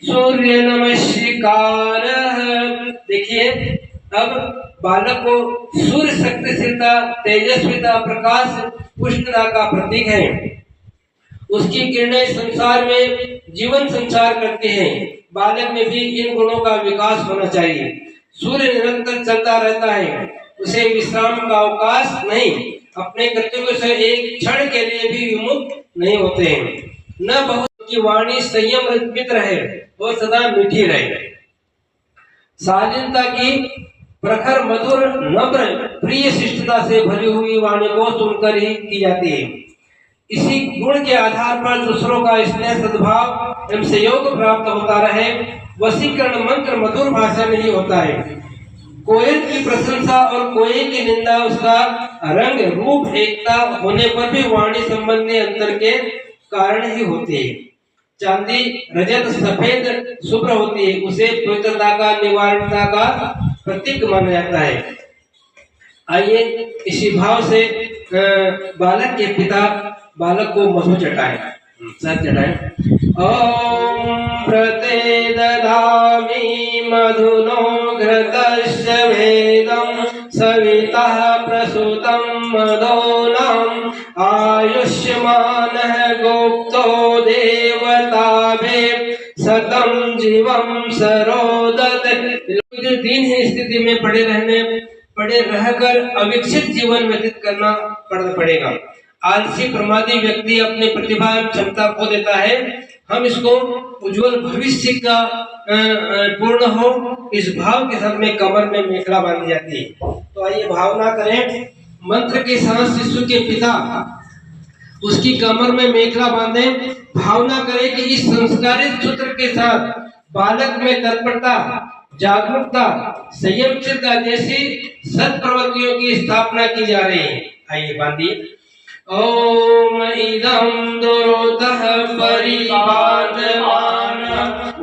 सूर्य नमस्कार। देखिए, अब बालक को सूर्य शक्तिशीलता, तेजस्विता, प्रकाश, पुष्टता का प्रतीक है। उसकी किरणें संसार में जीवन संचार करती हैं। बालक में भी इन गुणों का विकास होना चाहिए। सूर्य निरंतर चलता रहता है, उसे विश्राम का अवकाश नहीं। अपने कर्तव्य से एक क्षण के लिए भी विमुख नहीं होते हैं। न बहुत की वाणी संयम रहित रहे और सदा मीठी रहे। शालीनता की प्रखर, मधुर, नम्र, प्रिय, शिष्टता से भरी हुई वाणी को सुनकर ही की जाती है। इसी गुण के आधार पर दूसरों का स्नेह, सद्भाव एवं सहयोग प्राप्त होता रहे। वशीकरण मंत्र मधुर भाषा में ही होता है। कोयल की प्रशंसा और कोयल की निंदा उसका रंग, रूप, एकता होने पर भी वाणी संबंधी अंतर के कारण ही होती है। चांदी, रजत, सफेद, शुभ्र होती है, उसे पवित्रता का, निवारणता का प्रतीक माना जाता है। आइए इसी भाव से बालक के पिता बालक को मधु चटाएं, सर चटाएं। ओम प्रते ददामि मधुनो घृतस्य भेदं सविता प्रसूतं मदोनां आयुष्मानः गुप्तो देवताभे सतं जीवं सरोदत। दीनहीन स्थिति में पड़े रहकर अविकसित जीवन व्यतीत करना पड़ेगा। आलसी प्रमादी व्यक्ति अपने प्रतिभा एवं क्षमता खो देता है। हम इसको उज्जवल भविष्य का पूर्ण हो, इस भाव के साथ में कमर में मेखला बांधी जाती है। तो आइए भावना करें, मंत्र के साथ शिशु के पिता उसकी कमर में मेखला बांधे। भावना करें कि इस संस्कारित सूत्र के साथ बालक में तत्परता, जागरूकता, संयमशीलता जैसी सत्प्रवृत्तियों की स्थापना की जा रही है। आइए बांधिए। ओम इदं दुरोतः परिपादमान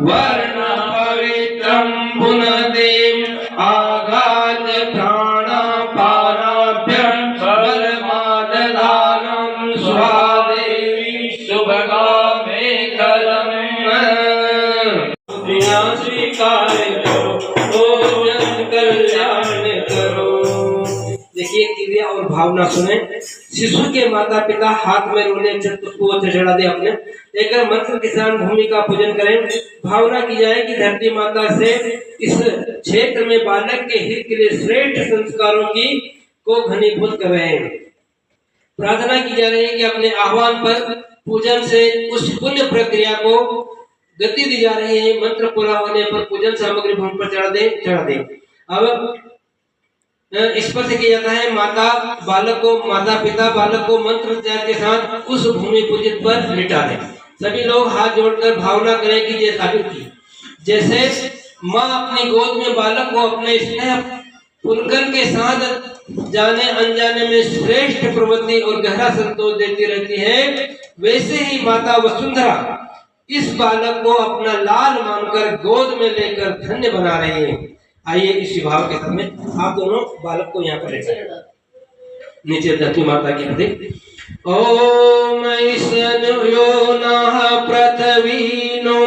वर्ण पवित्रं पुनदे आगाद प्राणापानाभ्यं बलमाददानं स्वादेवी शुभगामे कलम् स्वीकार करो, भोजन कल्याण करो। देखिए क्रिया और भावना सुने। शिशु के माता पिता हाथ में रोने को चढ़ा दे अपने, लेकर मंत्र किसान भूमि का पूजन करें। भावना की जाए कि धरती माता से इस क्षेत्र में बालक के हित के लिए श्रेष्ठ संस्कारों की को घनीभूत कर रहे हैं। प्रार्थना की जा रही है कि अपने आह्वान पर पूजन से उस पुण्य प्रक्रिया को गति दी जा रही है। मंत्र पूरा होने पर पूजन सामग्री भूमि पर चढ़ा दे। अब स्पर्श किया जाता है। माता पिता बालक को मंत्र उच्चारण के साथ उस भूमि पूजित पर लिटा दें। सभी लोग हाथ जोड़कर भावना करें कि जैसे माँ अपनी गोद में बालक को अपने स्नेह पुलकन के साथ जाने अनजाने में श्रेष्ठ प्रवृत्ति और गहरा संतोष देती रहती है, वैसे ही माता वसुंधरा इस बालक को अपना लाल मानकर गोद में लेकर धन्य बना रही है। आइए इस भाव के साथ में आप दोनों बालक को यहाँ पर लेकर नीचे धरती माता की प्रति। ओम ईशनो नः पृथ्वीनो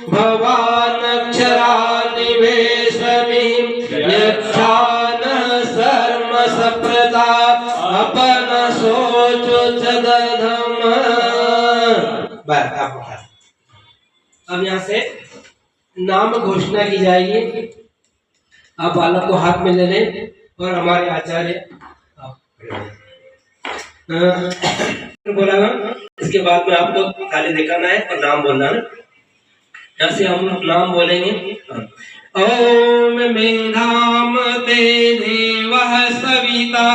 भवान अक्षरा निवेशमि यक्षान सर्म सप्रदा अपन सोचो जगधम। अब यहाँ से नाम घोषणा की जाएगी। आप बालक को हाथ में ले लें और हमारे आचार्य बोला। इसके बाद में आपको थाली दिखाना है और नाम बोलना है। यहाँ से हम नाम बोलेंगे। ओम मेधाम ते देवः सविता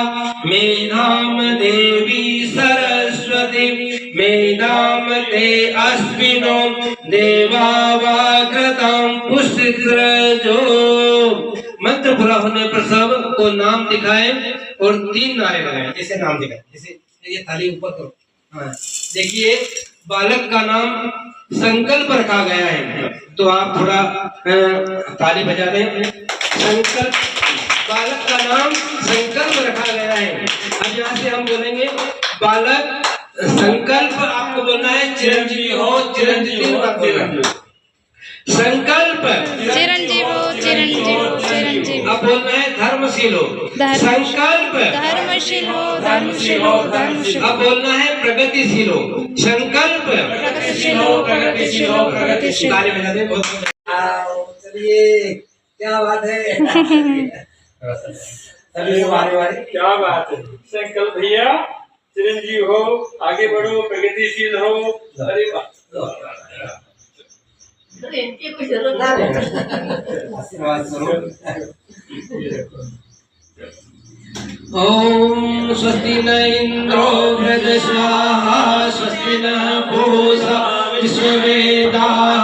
मेधाम देवी सरस्वती मेधाम ते अश्विनो देवावाकृतं पुष्टिरजो। मंत्र पूरा होने पर सब को नाम दिखाए और 3 नारे लगाए। जैसे नाम दिखाए, जैसे ये थाली ऊपर करो। हाँ, देखिए बालक का नाम संकल्प रखा गया है, तो आप थोड़ा ताली बजा दें। संकल्प, बालक का नाम संकल्प रखा गया है। अब यहाँ से हम बोलेंगे बालक संकल्प आपको बोलना है चिरंजीवी हो, चिरंजीवी हो, संकल्प चिरंजीव हो, चिरंजीव हो, चिरंजीव। अब बोलना है धर्मशील हो, संकल्प धर्मशील हो, धर्मशील हो, धर्मशील। अब बोलना है प्रगतिशील हो, संकल्प प्रगतिशील हो, प्रगतिशील हो, प्रगतिशील। ताली बजा दे बहुत। चलिए क्या बात है। चलिए हमारी बारी। क्या बात है। संकल्प भैया चिरंजीव हो, आगे बढ़ो, प्रगतिशील हो। अरे वाह। आशीर्वाद स्वरूप। ओम स्वस्ति न इंद्रो वृद्धस्वाहा, स्वस्ति न पूषा विश्ववेदाः।